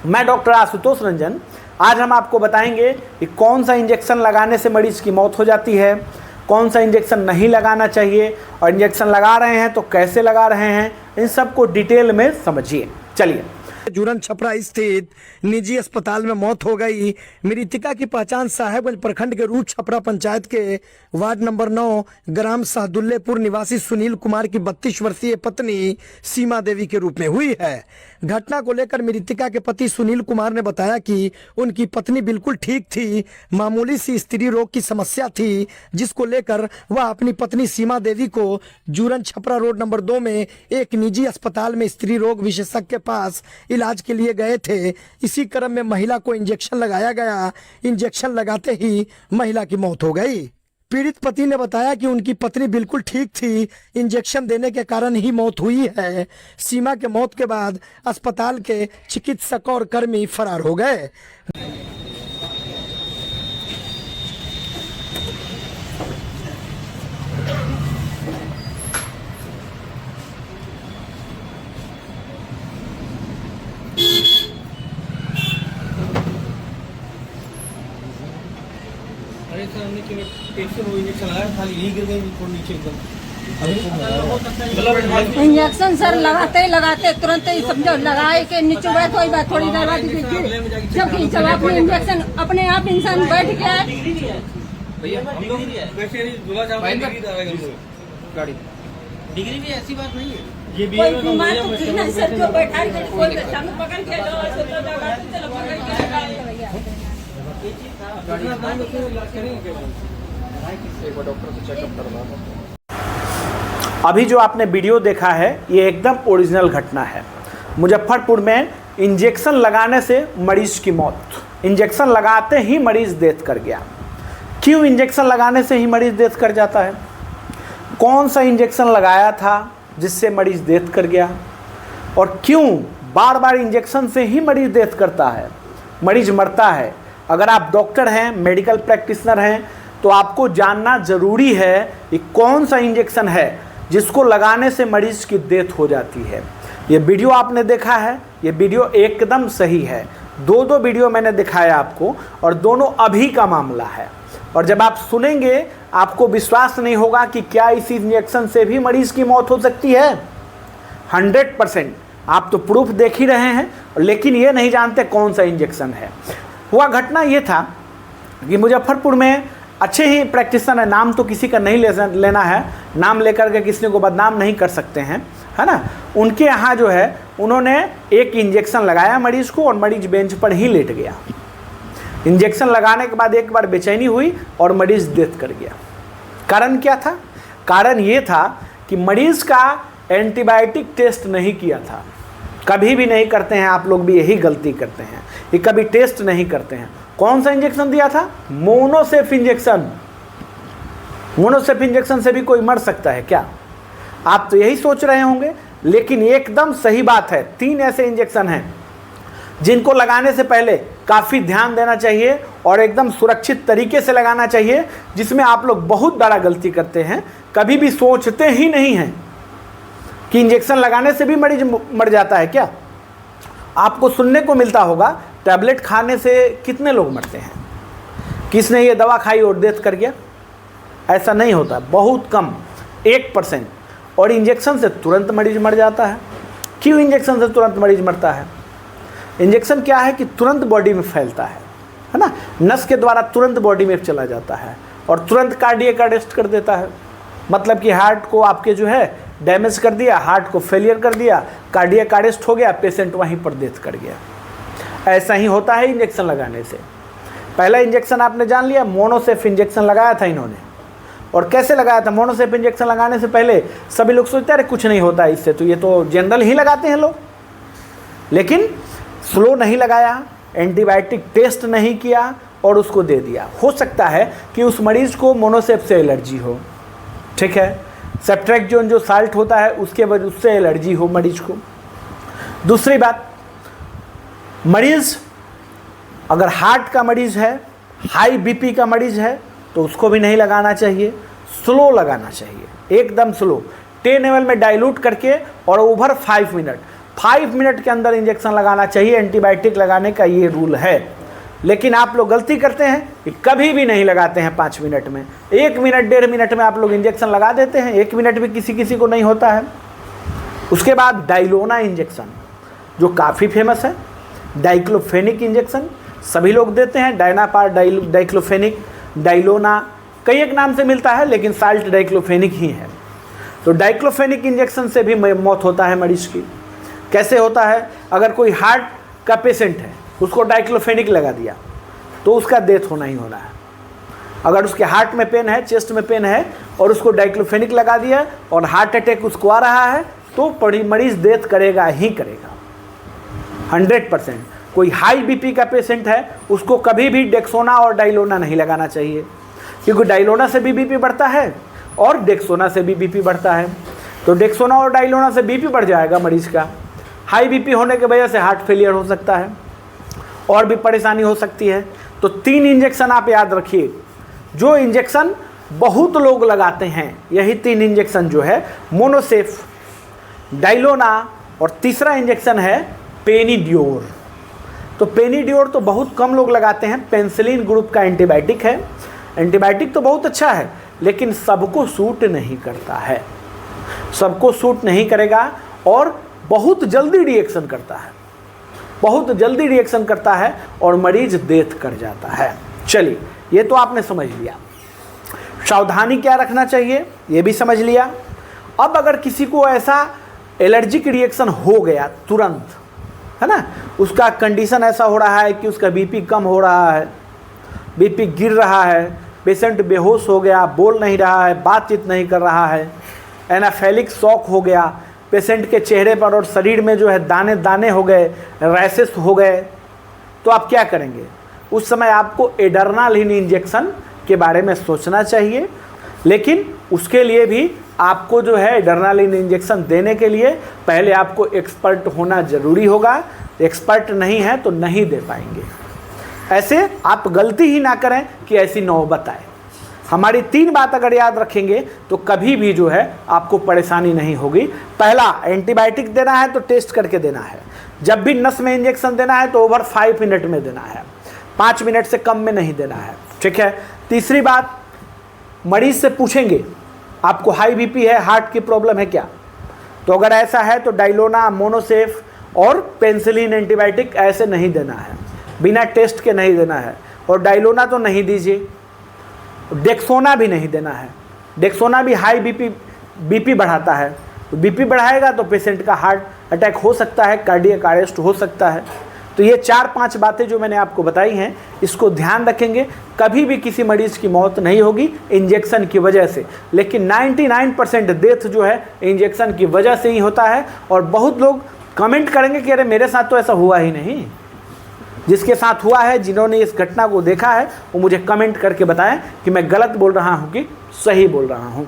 मैं डॉक्टर आशुतोष रंजन। आज हम आपको बताएंगे कि कौन सा इंजेक्शन लगाने से मरीज की मौत हो जाती है, कौन सा इंजेक्शन नहीं लगाना चाहिए और इंजेक्शन लगा रहे हैं तो कैसे लगा रहे हैं, इन सब को डिटेल में समझिए। चलिए। जूरन छपरा स्थित निजी अस्पताल में मौत हो गई। मृतका की पहचान साहेबगंज प्रखंड के रूट छपरा पंचायत के वार्ड नंबर 9 ग्राम साहदुल्लेपुर निवासी सुनील कुमार की 32 वर्षीय पत्नी सीमा देवी के रूप में हुई है। घटना को लेकर मृतका के पति सुनील कुमार ने बताया कि उनकी पत्नी बिल्कुल ठीक थी, मामूली सी स्त्री रोग की समस्या थी, जिसको लेकर वह अपनी पत्नी सीमा देवी को जूरन छपरा रोड नंबर 2 में एक निजी अस्पताल में स्त्री रोग विशेषज्ञ के पास इलाज के लिए गए थे। इसी क्रम में महिला को इंजेक्शन लगाया गया। इंजेक्शन लगाते ही महिला की मौत हो गई। पीड़ित पति ने बताया कि उनकी पत्नी बिल्कुल ठीक थी, इंजेक्शन देने के कारण ही मौत हुई है। सीमा के मौत के बाद अस्पताल के चिकित्सक और कर्मी फरार हो गए। अरे सर हमने कैसे वो इंजेक्शन लगाया, खाली यही गिर गई थोड़ी नीचे एकदम। इंजेक्शन सर लगाते तुरंत ही समझो लगाए के नीचे बैठ कोई बात थोड़ी देर बाद जबकि जब आपने इंजेक्शन अपने आप इंसान बैठ गया डिग्री भी ऐसी बात नहीं है। ये कोई बीमार तो थी नहीं सर जो बैठा के कोई चालू पकड़ के चलो पकड़ अभी जो आपने वीडियो देखा है ये एकदम ओरिजिनल घटना है। मुजफ्फरपुर में इंजेक्शन लगाने से मरीज की मौत। इंजेक्शन लगाते ही मरीज डेथ कर गया। क्यों इंजेक्शन लगाने से ही मरीज डेथ कर जाता है? कौन सा इंजेक्शन लगाया था जिससे मरीज डेथ कर गया? और क्यों बार बार इंजेक्शन से ही मरीज डेथ करता है, मरीज मरता है? अगर आप डॉक्टर हैं, मेडिकल प्रैक्टिशनर हैं, तो आपको जानना ज़रूरी है कि कौन सा इंजेक्शन है जिसको लगाने से मरीज की डेथ हो जाती है। ये वीडियो आपने देखा है, ये वीडियो एकदम सही है। दो वीडियो मैंने दिखाया आपको और दोनों अभी का मामला है। और जब आप सुनेंगे आपको विश्वास नहीं होगा कि क्या इस इंजेक्शन से भी मरीज की मौत हो सकती है। 100% आप तो प्रूफ देख ही रहे हैं, लेकिन ये नहीं जानते कौन सा इंजेक्शन है। हुआ घटना ये था कि मुजफ्फरपुर में अच्छे ही प्रैक्टिशनर है, नाम तो किसी का नहीं लेना है, नाम लेकर के किसी को बदनाम नहीं कर सकते हैं, है ना। उनके यहाँ जो है उन्होंने एक इंजेक्शन लगाया मरीज को और मरीज बेंच पर ही लेट गया। इंजेक्शन लगाने के बाद एक बार बेचैनी हुई और मरीज डेथ कर गया। कारण क्या था? कारण ये था कि मरीज का एंटीबायोटिक टेस्ट नहीं किया था। कभी भी नहीं करते हैं, आप लोग भी यही गलती करते हैं कि कभी टेस्ट नहीं करते हैं। कौन सा इंजेक्शन दिया था? Monocef injection. मोनोसेफ इंजेक्शन से भी कोई मर सकता है क्या? आप तो यही सोच रहे होंगे, लेकिन एकदम सही बात है। 3 ऐसे इंजेक्शन हैं जिनको लगाने से पहले काफ़ी ध्यान देना चाहिए और एकदम सुरक्षित तरीके से लगाना चाहिए, जिसमें आप लोग बहुत बड़ा गलती करते हैं। कभी भी सोचते ही नहीं हैं कि इंजेक्शन लगाने से भी मरीज मर जाता है क्या। आपको सुनने को मिलता होगा टैबलेट खाने से कितने लोग मरते हैं, किसने ये दवा खाई और डेथ कर गया। ऐसा नहीं होता, बहुत कम, 1%। और इंजेक्शन से तुरंत मरीज मर जाता है। क्यों इंजेक्शन से तुरंत मरीज मरता है? इंजेक्शन क्या है कि तुरंत बॉडी में फैलता है ना, नस के द्वारा तुरंत बॉडी में चला जाता है और तुरंत कार्डियक अरेस्ट कर देता है। मतलब कि हार्ट को आपके जो है डैमेज कर दिया, हार्ट को फेलियर कर दिया, कार्डियक अरेस्ट हो गया, पेशेंट वहीं पर डेथ कर गया। ऐसा ही होता है इंजेक्शन लगाने से। पहला इंजेक्शन आपने जान लिया, मोनोसेफ इंजेक्शन लगाया था इन्होंने। और कैसे लगाया था? मोनोसेफ इंजेक्शन लगाने से पहले सभी लोग सोचते हैं अरे कुछ नहीं होता इससे, तो ये तो जनरल ही लगाते हैं लोग। लेकिन स्लो नहीं लगाया, एंटीबायोटिक टेस्ट नहीं किया और उसको दे दिया। हो सकता है कि उस मरीज को मोनोसेफ से एलर्जी हो, ठीक है, सेप्ट्रेक्जोन जो साल्ट होता है उसके वजह उससे एलर्जी हो मरीज को। दूसरी बात, मरीज अगर हार्ट का मरीज है, हाई बीपी का मरीज है, तो उसको भी नहीं लगाना चाहिए, स्लो लगाना चाहिए, एकदम स्लो, 10 ml में डाइल्यूट करके और ओवर 5 मिनट। 5 मिनट के अंदर इंजेक्शन लगाना चाहिए, एंटीबायोटिक लगाने का ये रूल है। लेकिन आप लोग गलती करते हैं कि कभी भी नहीं लगाते हैं 5 मिनट में, 1 मिनट 1.5 मिनट में आप लोग इंजेक्शन लगा देते हैं, 1 मिनट भी किसी किसी को नहीं होता है। उसके बाद डाइलोना इंजेक्शन जो काफ़ी फेमस है, डाइक्लोफेनिक इंजेक्शन सभी लोग देते हैं, डायनापार, डाइक्लोफेनिक, डाइलोना, कई एक नाम से मिलता है लेकिन साल्ट डाइक्लोफेनिक ही है। तो डाइक्लोफेनिक इंजेक्शन से भी मौत होता है मरीज की। कैसे होता है? अगर कोई हार्ट का पेशेंट है, उसको डाइक्लोफेनिक लगा दिया तो उसका डेथ होना ही होना है। अगर उसके हार्ट में पेन है, चेस्ट में पेन है और उसको डाइक्लोफेनिक लगा दिया और हार्ट अटैक उसको आ रहा है तो मरीज डेथ करेगा ही करेगा 100%। कोई हाई बीपी का पेशेंट है, उसको कभी भी डेक्सोना और डाइलोना नहीं लगाना चाहिए, क्योंकि डाइलोना से भी बीपी बढ़ता है और डेक्सोना से भी बीपी बढ़ता है। तो डेक्सोना और डाइलोना से बीपी बढ़ जाएगा मरीज का, हाई बीपी होने की वजह से हार्ट फेलियर हो सकता है और भी परेशानी हो सकती है। तो 3 इंजेक्शन आप याद रखिए, जो इंजेक्शन बहुत लोग लगाते हैं, यही 3 इंजेक्शन जो है, मोनोसेफ, डाइलोना और तीसरा इंजेक्शन है पेनिड्योर। तो पेनिड्योर तो बहुत कम लोग लगाते हैं, पेनिसिलिन ग्रुप का एंटीबायोटिक है। एंटीबायोटिक तो बहुत अच्छा है लेकिन सबको सूट नहीं करता है, सबको सूट नहीं करेगा और बहुत जल्दी रिएक्शन करता है, बहुत जल्दी रिएक्शन करता है और मरीज डेथ कर जाता है। चलिए, ये तो आपने समझ लिया। सावधानी क्या रखना चाहिए ये भी समझ लिया। अब अगर किसी को ऐसा एलर्जिक रिएक्शन हो गया तुरंत, है ना, उसका कंडीशन ऐसा हो रहा है कि उसका बीपी कम हो रहा है, बीपी गिर रहा है, पेशेंट बेहोश हो गया, बोल नहीं रहा है, बातचीत नहीं कर रहा है, एनाफेलिक शॉक हो गया, पेशेंट के चेहरे पर और शरीर में जो है दाने दाने हो गए, रैशेस हो गए, तो आप क्या करेंगे? उस समय आपको एड्रेनालिन इंजेक्शन के बारे में सोचना चाहिए। लेकिन उसके लिए भी आपको जो है एड्रेनालिन इंजेक्शन देने के लिए पहले आपको एक्सपर्ट होना ज़रूरी होगा। एक्सपर्ट नहीं है तो नहीं दे पाएंगे। ऐसे आप गलती ही ना करें कि ऐसी नौबत आए। हमारी 3 बात अगर याद रखेंगे तो कभी भी जो है आपको परेशानी नहीं होगी। पहला, एंटीबायोटिक देना है तो टेस्ट करके देना है। जब भी नस में इंजेक्शन देना है तो ओवर 5 मिनट में देना है, 5 मिनट से कम में नहीं देना है, ठीक है। तीसरी बात, मरीज से पूछेंगे आपको हाई बीपी है, हार्ट की प्रॉब्लम है क्या, तो अगर ऐसा है तो डाइलोना, मोनोसेफ और पेनिसिलिन एंटीबायोटिक ऐसे नहीं देना है, बिना टेस्ट के नहीं देना है। और डाइलोना तो नहीं दीजिए, डेक्सोना भी नहीं देना है। डेक्सोना भी हाई बीपी बढ़ाता है, तो बीपी बढ़ाएगा तो पेशेंट का हार्ट अटैक हो सकता है, कार्डियक अरेस्ट हो सकता है। तो ये 4-5 बातें जो मैंने आपको बताई हैं, इसको ध्यान रखेंगे। कभी भी किसी मरीज़ की मौत नहीं होगी इंजेक्शन की वजह से, लेकिन 99% डेथ जो है इंजेक्शन की वजह से ही होता है। और बहुत लोग कमेंट करेंगे कि अरे मेरे साथ तो ऐसा हुआ ही नहीं। जिसके साथ हुआ है, जिन्होंने इस घटना को देखा है, वो मुझे कमेंट करके बताएं कि मैं गलत बोल रहा हूँ कि सही बोल रहा हूँ।